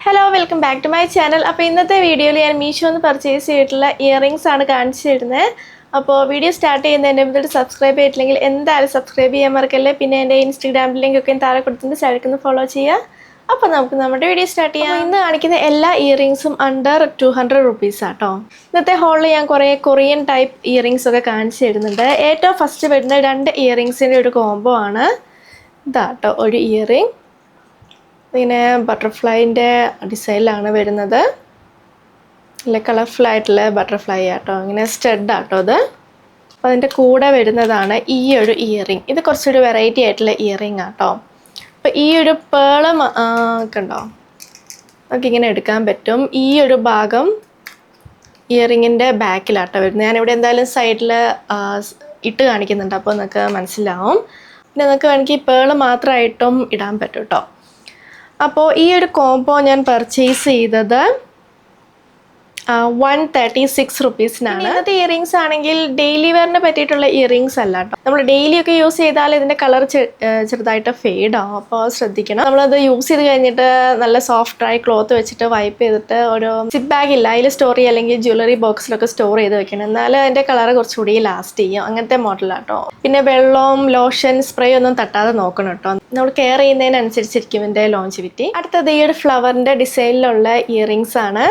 Hello welcome back to my channel. അപ്പോൾ ഇന്നത്തെ വീഡിയോയിൽ ഞാൻ മീഷോന്ന് പർച്ചേസ് ചെയ്തിട്ടുള്ള ഇയറിങ്സ് ആണ് കാണിച്ചു തരുന്നത്. അപ്പോൾ വീഡിയോ സ്റ്റാർട്ട് ചെയ്യുന്നതിൻ്റെ മുമ്പ് സബ്സ്ക്രൈബ് ചെയ്തിട്ടില്ലെങ്കിൽ എന്തായാലും സബ്സ്ക്രൈബ് ചെയ്യാൻ മറക്കല്ലേ. പിന്നെ എൻ്റെ ഇൻസ്റ്റാഗ്രാം ലിങ്ക് ഒക്കെ താഴെ കൊടുത്തിട്ട് സൈഡിൽ ഫോളോ ചെയ്യുക. അപ്പോൾ നമുക്ക് നമ്മുടെ വീഡിയോ സ്റ്റാർട്ട് ചെയ്യാം. ഇന്ന് കാണിക്കുന്ന എല്ലാ ഇയറിങ്സും അണ്ടർ 200 റുപ്പീസ് ആട്ടോ. ഇന്നത്തെ ഹോളിൽ ഞാൻ കുറേ കൊറിയൻ ടൈപ്പ് ഇയറിങ്സ് ഒക്കെ കാണിച്ചു തരുന്നുണ്ട്. ഏറ്റവും ഫസ്റ്റ് വരുന്ന 2 ഇയറിങ്സിൻ്റെ ഒരു കോംബോ ആണ് ഇതാട്ടോ. ഒരു ഇയറിങ് ഇങ്ങനെ ബട്ടർഫ്ലൈൻ്റെ ഡിസൈനിലാണ് വരുന്നത്. നല്ല കളർഫുൾ ആയിട്ടുള്ള ബട്ടർഫ്ലൈ ആട്ടോ, ഇങ്ങനെ സ്റ്റഡ് ആട്ടോ അത്. അപ്പോൾ അതിൻ്റെ കൂടെ വരുന്നതാണ് ഈ ഒരു ഇയറിങ്. ഇത് കുറച്ചൊരു വെറൈറ്റി ആയിട്ടുള്ള ഇയറിങ് ആട്ടോ. അപ്പോൾ ഈ ഒരു പേള് കണ്ടോ, നമുക്കിങ്ങനെ എടുക്കാൻ പറ്റും. ഈ ഒരു ഭാഗം ഇയറിങ്ങിൻ്റെ ബാക്കിലാട്ടോ വരുന്നത്. ഞാനിവിടെ എന്തായാലും സൈഡിൽ ഇട്ട് കാണിക്കുന്നുണ്ട്, അപ്പോൾ നിങ്ങൾക്ക് മനസ്സിലാവും. പിന്നെ നിങ്ങൾക്ക് വേണമെങ്കിൽ പേള് മാത്രമായിട്ടും ഇടാൻ പറ്റും കേട്ടോ. അപ്പോൾ ഈ ഒരു കോംബോ ഞാൻ പർച്ചേസ് ചെയ്തത് 136 റുപ്പീസിനാണ്. ഇന്നത്തെ ഇയറിങ്സ് ആണെങ്കിൽ ഡെയിലി വെയറിന് പറ്റിയിട്ടുള്ള ഇയറിങ്സ് അല്ല കേട്ടോ. നമ്മൾ ഡെയിലി ഒക്കെ യൂസ് ചെയ്താൽ ഇതിൻ്റെ കളർ ചെറുതായിട്ട് ഫെയ്ഡ് ആവും, അപ്പോൾ ശ്രദ്ധിക്കണം. നമ്മളത് യൂസ് ചെയ്ത് കഴിഞ്ഞിട്ട് നല്ല സോഫ്റ്റ് ആയി ക്ലോത്ത് വെച്ചിട്ട് വൈപ്പ് ചെയ്തിട്ട് ഒരു സിപ്പ് ബാഗ് ഇല്ല അതിൽ സ്റ്റോർ ചെയ്യുക, അല്ലെങ്കിൽ ജ്വല്ലറി ബോക്സിലൊക്കെ സ്റ്റോർ ചെയ്ത് വെക്കണം. എന്നാലും അതിൻ്റെ കളർ കുറച്ചുകൂടി ലാസ്റ്റ് ചെയ്യും. അങ്ങനത്തെ മോഡലാട്ടോ. പിന്നെ വെള്ളവും ലോഷൻ സ്പ്രേ ഒന്നും തട്ടാതെ നോക്കണം കേട്ടോ. നമ്മൾ കെയർ ചെയ്യുന്നതിനനുസരിച്ചിരിക്കും ഇതിൻ്റെ ലോഞ്ചിവിറ്റി. അടുത്തത് ഈ ഒരു ഫ്ലവറിൻ്റെ ഡിസൈനിലുള്ള ഇയറിങ്സ് ആണ്.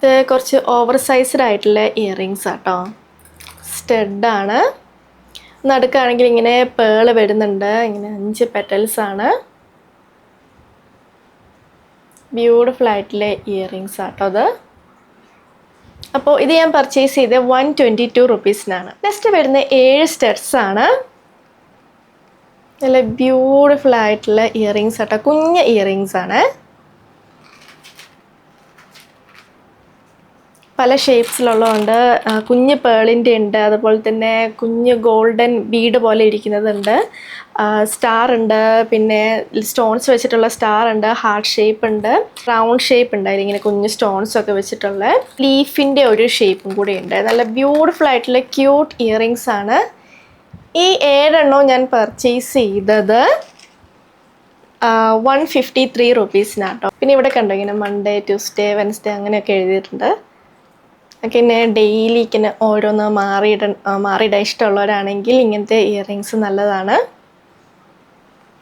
ഇത് കുറച്ച് ഓവർ സൈസ്ഡ് ആയിട്ടുള്ള ഇയറിങ്സ് ആട്ടോ. സ്റ്റഡാണ്. നടുക്കാണെങ്കിൽ ഇങ്ങനെ പേള് വരുന്നുണ്ട്. ഇങ്ങനെ 5 പെറ്റൽസ് ആണ്. ബ്യൂട്ടിഫുൾ ആയിട്ടുള്ള ഇയറിങ്സ് ആട്ടോ അത്. അപ്പോൾ ഇത് ഞാൻ പർച്ചേസ് ചെയ്ത് 122 റുപ്പീസിനാണ്. നെക്സ്റ്റ് വരുന്ന 7 സ്റ്റഡ്സ് ആണ്. നല്ല ബ്യൂട്ടിഫുൾ ആയിട്ടുള്ള ഇയറിങ്സ് ആട്ടോ. കുഞ്ഞ് ഇയറിങ്സ് ആണ്. പല ഷേപ്സിലുള്ളതുണ്ട്. കുഞ്ഞ് പേളിൻ്റെ ഉണ്ട്, അതുപോലെ തന്നെ കുഞ്ഞ് ഗോൾഡൻ ബീഡ് പോലെ ഇരിക്കുന്നതുണ്ട്, സ്റ്റാർ ഉണ്ട്, പിന്നെ സ്റ്റോൺസ് വെച്ചിട്ടുള്ള സ്റ്റാർ ഉണ്ട്, ഹാർട്ട് ഷേപ്പ് ഉണ്ട്, റൗണ്ട് ഷേപ്പ് ഉണ്ട്, അതിലിങ്ങനെ കുഞ്ഞ് സ്റ്റോൺസ് ഒക്കെ വെച്ചിട്ടുള്ള ലീഫിൻ്റെ ഒരു ഷേപ്പും കൂടി ഉണ്ട്. നല്ല ബ്യൂട്ടിഫുൾ ആയിട്ടുള്ള ക്യൂട്ട് ഇയറിങ്സ് ആണ്. ഈ 7 എണ്ണവും ഞാൻ പർച്ചേസ് ചെയ്തത് 153 റുപ്പീസിനാട്ടോ. പിന്നെ ഇവിടെ കണ്ടോ, ഇങ്ങനെ മൺഡേ, ട്യൂസ്ഡേ, വെൻസ്ഡേ അങ്ങനെയൊക്കെ എഴുതിയിട്ടുണ്ട്. ഒക്കെ ഇങ്ങനെ ഡെയിലി ഇങ്ങനെ ഓരോന്ന് മാറിയിടാൻ ഇഷ്ടമുള്ളവരാണെങ്കിൽ ഇങ്ങനത്തെ ഇയറിങ്സ് നല്ലതാണ്.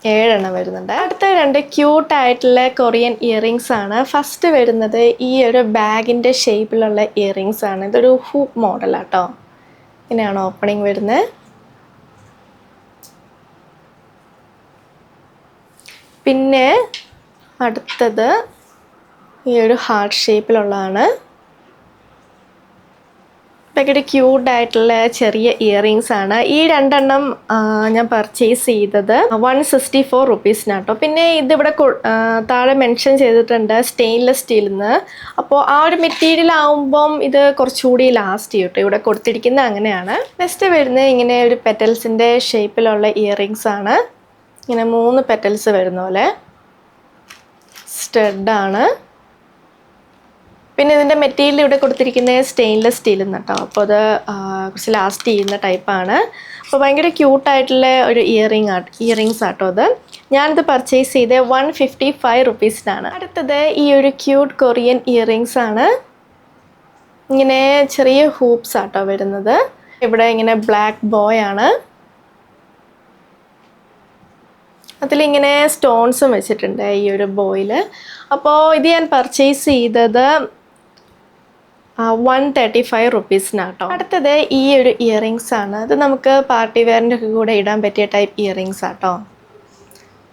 7 എണ്ണം വരുന്നുണ്ട്. അടുത്ത 2 ക്യൂട്ടായിട്ടുള്ള കൊറിയൻ ഇയറിങ്സ് ആണ്. ഫസ്റ്റ് വരുന്നത് ഈ ഒരു ബാഗിൻ്റെ ഷേപ്പിലുള്ള ഇയറിങ്സ് ആണ്. ഇതൊരു ഹൂപ്പ് മോഡലാട്ടോ. ഇങ്ങനെയാണ് ഓപ്പണിങ് വരുന്നത്. പിന്നെ അടുത്തത് ഈ ഒരു ഹാർട്ട് ഷേപ്പിലുള്ളതാണ്. ഭയങ്കര ക്യൂട്ടായിട്ടുള്ള ചെറിയ ഇയറിങ്സ് ആണ്. ഈ 2 എണ്ണം ഞാൻ പർച്ചേസ് ചെയ്തത് 164 റുപ്പീസിനാട്ടോ. പിന്നെ ഇതിവിടെ താഴെ മെൻഷൻ ചെയ്തിട്ടുണ്ട് സ്റ്റെയിൻലെസ് സ്റ്റീലിന്ന്. അപ്പോൾ ആ ഒരു മെറ്റീരിയൽ ആവുമ്പം ഇത് കുറച്ചുകൂടി ലാസ്റ്റ് ചെയ്യും കേട്ടോ. ഇവിടെ കൊടുത്തിരിക്കുന്നത് അങ്ങനെയാണ്. നെക്സ്റ്റ് വരുന്നത് ഇങ്ങനെ ഒരു പെറ്റൽസിൻ്റെ ഷേപ്പിലുള്ള ഇയറിങ്സ് ആണ്. ഇങ്ങനെ 3 പെറ്റൽസ് വരുന്ന പോലെ സ്റ്റഡാണ്. പിന്നെ ഇതിൻ്റെ മെറ്റീരിയൽ ഇവിടെ കൊടുത്തിരിക്കുന്നത് സ്റ്റെയിൻലെസ് സ്റ്റീലിൽ നിന്ന് കേട്ടോ. അപ്പോൾ അത് കുറച്ച് ലാസ്റ്റ് ചെയ്യുന്ന ടൈപ്പാണ്. അപ്പോൾ ഭയങ്കര ക്യൂട്ടായിട്ടുള്ള ഒരു ഇയറിങ്സ് ആട്ടോ അത്. ഞാനിത് പർച്ചേസ് ചെയ്ത് 155 റുപ്പീസിനാണ്. അടുത്തത് ഈ ഒരു ക്യൂട്ട് കൊറിയൻ ഇയറിങ്സ് ആണ്. ഇങ്ങനെ ചെറിയ ഹൂപ്സ് ആട്ടോ വരുന്നത്. ഇവിടെ ഇങ്ങനെ ബ്ലാക്ക് ബോയ് ആണ്. അതിലിങ്ങനെ സ്റ്റോൺസും വെച്ചിട്ടുണ്ട് ഈ ഒരു ബോയിൽ. അപ്പോൾ ഇത് ഞാൻ പർച്ചേസ് ചെയ്തത് 135 റുപ്പീസിനാട്ടോ. അടുത്തത് ഈ ഒരു ഇയറിങ്സ് ആണ്. ഇത് നമുക്ക് പാർട്ടി വെയറിൻ്റെ ഒക്കെ കൂടെ ഇടാൻ പറ്റിയ ടൈപ്പ് ഇയറിങ്സ് ആട്ടോ.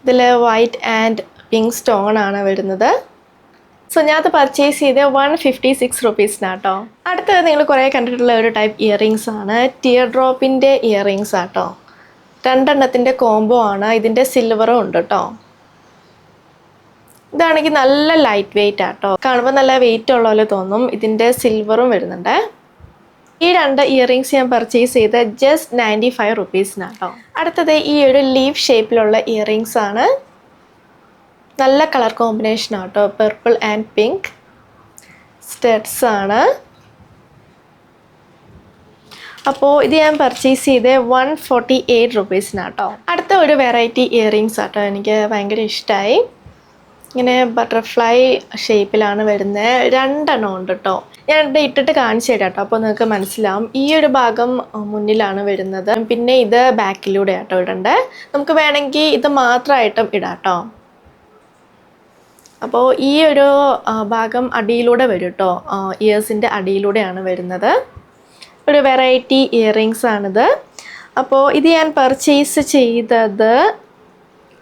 ഇതിൽ വൈറ്റ് ആൻഡ് പിങ്ക് സ്റ്റോൺ ആണ് വരുന്നത്. സോ ഞാനത് പർച്ചേസ് ചെയ്ത് 156 റുപ്പീസിനാട്ടോ. അടുത്തത് നിങ്ങൾ കുറേ കണ്ടിട്ടുള്ള ഒരു ടൈപ്പ് ഇയറിങ്സ് ആണ്. ടിയർ ഡ്രോപ്പിൻ്റെ ഇയറിങ്സ് ആട്ടോ. 2 എണ്ണത്തിൻ്റെ കോംബോ ആണ്. ഇതിൻ്റെ സിൽവറും ഉണ്ട് കേട്ടോ. ഇതാണെങ്കിൽ നല്ല ലൈറ്റ് വെയിറ്റ് ആട്ടോ. കാണുമ്പോൾ നല്ല വെയിറ്റ് ഉള്ള പോലെ തോന്നും. ഇതിൻ്റെ സിൽവറും വരുന്നുണ്ട്. ഈ 2 ഇയറിങ്സ് ഞാൻ പർച്ചേസ് ചെയ്ത് ജസ്റ്റ് 95 റുപ്പീസിനാട്ടോ. അടുത്തത് ഈ ഒരു ലീഫ് ഷേപ്പിലുള്ള ഇയറിങ്സ് ആണ്. നല്ല കളർ കോമ്പിനേഷൻ ആട്ടോ. പർപ്പിൾ ആൻഡ് പിങ്ക് സ്റ്റഡ്സ് ആണ്. അപ്പോൾ ഇത് ഞാൻ പർച്ചേസ് ചെയ്ത് 148 റുപ്പീസിനാട്ടോ. അടുത്ത ഒരു വെറൈറ്റി ഇയറിങ്സ് ആട്ടോ. എനിക്ക് ഭയങ്കര ഇഷ്ടമായി. ഇങ്ങനെ ബട്ടർഫ്ലൈ ഷേപ്പിലാണ് വരുന്നത്. 2 എണ്ണം ഉണ്ട് കേട്ടോ. ഞാൻ ഇവിടെ ഇട്ടിട്ട് കാണിച്ചു തരാം കേട്ടോ, അപ്പോൾ നിങ്ങൾക്ക് മനസ്സിലാവും. ഈ ഒരു ഭാഗം മുന്നിലാണ് വരുന്നത്, പിന്നെ ഇത് ബാക്കിലൂടെ ആട്ടോ ഇടണ്ടേ. നമുക്ക് വേണമെങ്കിൽ ഇത് മാത്രമായിട്ടും ഇടാം കേട്ടോ. അപ്പോൾ ഈ ഒരു ഭാഗം അടിയിലൂടെ വരും കേട്ടോ, ഇയേഴ്സിൻ്റെ അടിയിലൂടെയാണ് വരുന്നത്. ഒരു വെറൈറ്റി ഇയറിങ്സ് ആണിത്. അപ്പോൾ ഇത് ഞാൻ പർച്ചേസ് ചെയ്തത്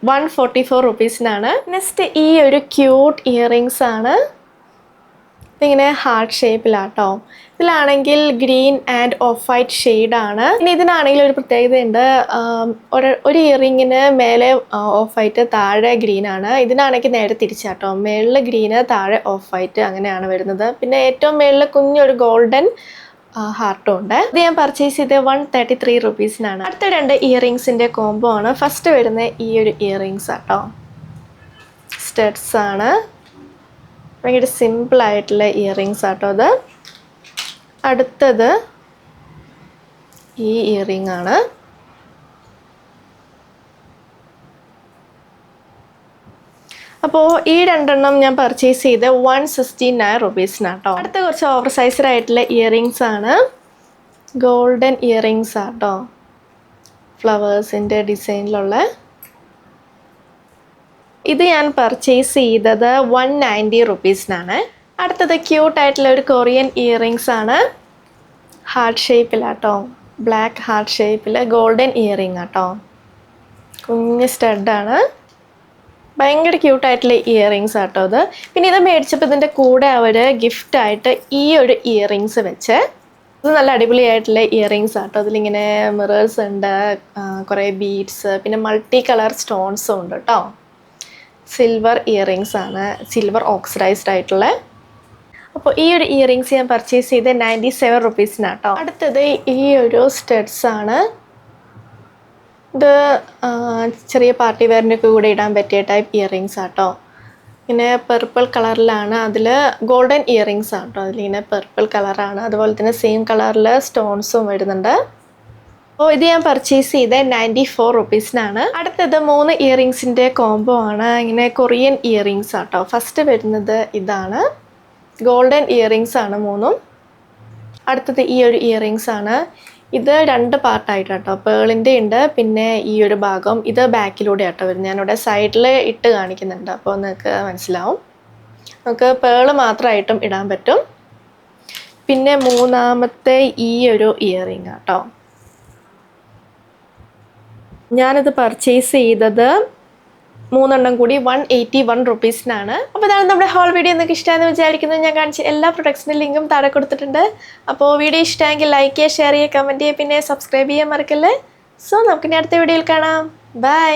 144 റുപ്പീസിനാണ്. നെക്സ്റ്റ് ഈ ഒരു ക്യൂട്ട് ഇയറിങ്സ് ആണ്. ഇതിങ്ങനെ ഹാർട്ട് ഷേപ്പിലാട്ടോ. ഇതിലാണെങ്കിൽ ഗ്രീൻ ആൻഡ് ഓഫ് വൈറ്റ് ഷെയ്ഡാണ്. പിന്നെ ഇതിനാണെങ്കിൽ ഒരു പ്രത്യേകതയുണ്ട്. ഒരു ഇയറിങ്ങിന് മേലെ ഓഫ് വൈറ്റ്, താഴെ ഗ്രീനാണ്. ഇതിനാണെങ്കിൽ നേരെ തിരിച്ചാട്ടോ, മേളിൽ ഗ്രീന് താഴെ ഓഫ് വൈറ്റ്, അങ്ങനെയാണ് വരുന്നത്. പിന്നെ ഏറ്റവും മേളിൽ കുഞ്ഞൊരു ഗോൾഡൻ ഹാർട്ടും ഉണ്ട്. ഇത് ഞാൻ പർച്ചേസ് ചെയ്ത് 133 റുപ്പീസിനാണ്. അടുത്ത 2 ഇയറിങ്സിൻ്റെ കോംബോ ആണ്. ഫസ്റ്റ് വരുന്ന ഈ ഒരു ഇയറിങ്സ് ആട്ടോ, സ്റ്റഡ്സ് ആണ്. ഭയങ്കര സിമ്പിളായിട്ടുള്ള ഇയറിങ്സ് ആട്ടോ അത്. അടുത്തത് ഈ ഇയറിങ് ആണ്. അപ്പോൾ ഈ 2 എണ്ണം ഞാൻ പർച്ചേസ് ചെയ്ത് 169 റുപ്പീസിനാട്ടോ. അടുത്ത കുറച്ച് ഓവർ സൈസ്ഡായിട്ടുള്ള ഇയറിങ്സ് ആണ്. ഗോൾഡൻ ഇയറിങ്സ് ആട്ടോ, ഫ്ലവേഴ്സിൻ്റെ ഡിസൈനിലുള്ള. ഇത് ഞാൻ പർച്ചേസ് ചെയ്തത് 190 റുപ്പീസിനാണ്. അടുത്തത് ക്യൂട്ടായിട്ടുള്ള ഒരു കൊറിയൻ ഇയറിങ്സ് ആണ്. ഹാർട്ട് ഷേപ്പിലാട്ടോ, ബ്ലാക്ക് ഹാർട്ട് ഷേപ്പിൽ ഗോൾഡൻ ഇയറിങ് ആട്ടോ. കുഞ്ഞ് സ്റ്റഡാണ്. ഭയങ്കര ക്യൂട്ടായിട്ടുള്ള ഇയറിങ്സ് ആട്ടോ ഇത്. പിന്നെ ഇത് മേടിച്ചപ്പോൾ ഇതിൻ്റെ കൂടെ അവർ ഗിഫ്റ്റായിട്ട് ഈ ഒരു ഇയറിങ്സ് വെച്ച്. ഇത് നല്ല അടിപൊളിയായിട്ടുള്ള ഇയറിങ്സ് ആട്ടോ. അതിലിങ്ങനെ മിറേഴ്സ് ഉണ്ട്, കുറേ ബീഡ്സ്, പിന്നെ മൾട്ടി കളർ സ്റ്റോൺസും ഉണ്ട് കേട്ടോ. സിൽവർ ഇയറിങ്സ് ആണ്, സിൽവർ ഓക്സിഡൈസ്ഡ് ആയിട്ടുള്ള. അപ്പോൾ ഈ ഒരു ഇയറിങ്സ് ഞാൻ പർച്ചേസ് ചെയ്ത് 97 റുപ്പീസിനാട്ടോ. അടുത്തത് ഈ ഒരു സ്റ്റഡ്സ് ആണ്. ഇത് ചെറിയ പാർട്ടി വെയറിനൊക്കെ കൂടെ ഇടാൻ പറ്റിയ ടൈപ്പ് ഇയറിങ്സ് ആട്ടോ. ഇങ്ങനെ പെർപ്പിൾ കളറിലാണ്, അതിൽ ഗോൾഡൻ ഇയറിങ്സ് ആട്ടോ. അതിലിങ്ങനെ പെർപ്പിൾ കളറാണ്, അതുപോലെ തന്നെ സെയിം കളറിൽ സ്റ്റോൺസും വരുന്നുണ്ട്. അപ്പോൾ ഇത് ഞാൻ പർച്ചേസ് ചെയ്ത് 94 റുപ്പീസിനാണ്. അടുത്തത് 3 ഇയറിങ്സിൻ്റെ കോംബോ ആണ്. ഇങ്ങനെ കൊറിയൻ ഇയറിങ്സ് ആട്ടോ. ഫസ്റ്റ് വരുന്നത് ഇതാണ്, ഗോൾഡൻ ഇയറിങ്സ് ആണ് 3. അടുത്തത് ഈ ഒരു ഇയറിങ്സ് ആണ്. ഇത് 2 പാർട്ടായിട്ടാട്ടോ, പേളിൻ്റെ ഉണ്ട്, പിന്നെ ഈ ഒരു ഭാഗം ഇത് ബാക്കിലൂടെ ആട്ടോ വരും. ഞാനിവിടെ സൈഡിൽ ഇട്ട് കാണിക്കുന്നുണ്ട്, അപ്പോൾ നിങ്ങൾക്ക് മനസ്സിലാവും. നമുക്ക് പേള് മാത്രമായിട്ടും ഇടാൻ പറ്റും. പിന്നെ 3ാമത്തെ ഈ ഒരു ഇയറിങ് ആട്ടോ. ഞാനിത് പർച്ചേസ് ചെയ്തത് 3 എണ്ണം കൂടി 181 റുപ്പീസിനാണ്. അപ്പോൾ ഇതാണ് നമ്മുടെ ഹോൾ വീഡിയോ. നിങ്ങൾക്ക് ഇഷ്ടമാണെന്ന് വിചാരിക്കുന്നത്. ഞാൻ കാണിച്ച എല്ലാ പ്രൊഡക്ട്സിൻ്റെ ലിങ്കും താഴെ കൊടുത്തിട്ടുണ്ട്. അപ്പോൾ വീഡിയോ ഇഷ്ടമെങ്കിൽ ലൈക്ക് ചെയ്യുക, ഷെയർ ചെയ്യുക, കമൻറ്റ് ചെയ്യുക, പിന്നെ സബ്സ്ക്രൈബ് ചെയ്യാൻ മറക്കല്ലേ. സോ നമുക്കിനി അടുത്ത വീഡിയോയിൽ കാണാം. ബൈ.